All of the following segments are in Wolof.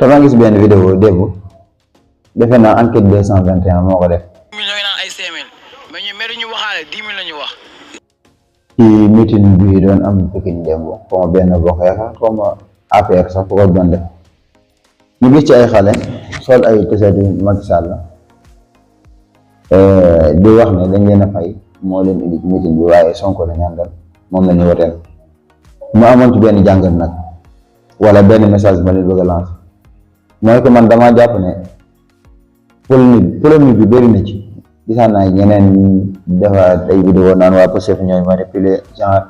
dama gis benn vidéo démb defe naa enquête 221 moo ko def. millions yi naan ay 5000 mais ñu meri ñu waxaale 10 000 la ñu wax. ci meeting bi doon am Pikine démb xaw ma benn bokk yaakaar xaw ma APR sax fu ko doon def ñu gis ci ay xale sol ay t-shirt Macky Sall di wax ne dañ leen a fay moo leen indi ci meeting bi waaye Sonko la ñaan moom la ñu woteel mu amoon ci benn jàngat nag wala benn message ma leen bëgg a lancer mooy que man damaa jàpp ne polémique bi bëri na ci gisaan naa ñeneen defaat ay vidéo naan waa Pastef ñooy manipuler genre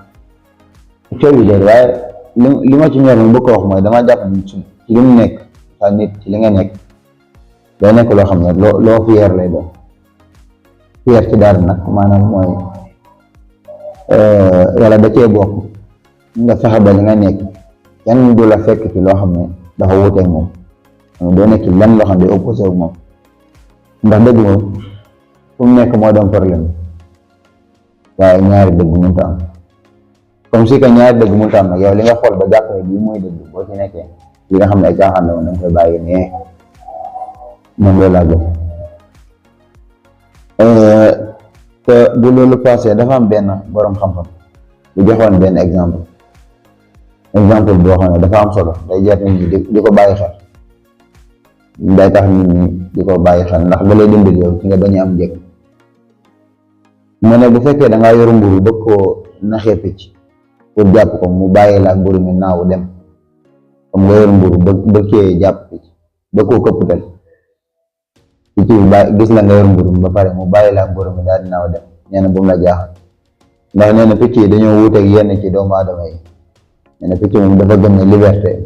coow yu bëri waaye li ma ci ñor mu bëgg ko wax mooy damaa jàpp ne ci li mu nekk sa nit ci li nga nekk day nekk loo xam ne loo fier lay doon fier ci dara nag maanaam mooy wala da cee bokk nga fexe ba li nga nekk yan du la fekk ci loo xam ne dafa wuteeg moom doo nekk lan loo xam ne day opposé ak moom ndax dëgg moom fu mu nekk moo doon problème waaye ñaari dëgg mënut a am comme si que ñaari dëgg mënut a am nag yow li nga xool ba jàpp ne bii mooy dëgg boo ci nekkee li nga xam ne ay caaxaan la woon da nga koy bàyyi ne moom loolu laa gëm te bu loolu passé dafa am benn borom xam-xam bu joxoon benn exemple boo xam ne dafa am solo day jar nit ñi di ko bàyyi xel day tax nit ñi di ko bàyyi xel ndax da lay dimbali yow ci nga bañ a am njëkk mu ne bu fekkee da ngaa yor mburu bëgg koo naxee picc pour jàpp ko mu bàyyi la mburu mi naaw dem comme nga yor mburu bëgg cee jàpp picc bëgg koo këpputal picc bi gis la nga yor mburu mi ba pare mu bàyyi la mburu mi daal di naaw dem nee na bu mu la jaaxal ndax nee na picc yi dañoo wuuteeg yenn ci doomu aadama yi nee na picc moom dafa gëm ne liberté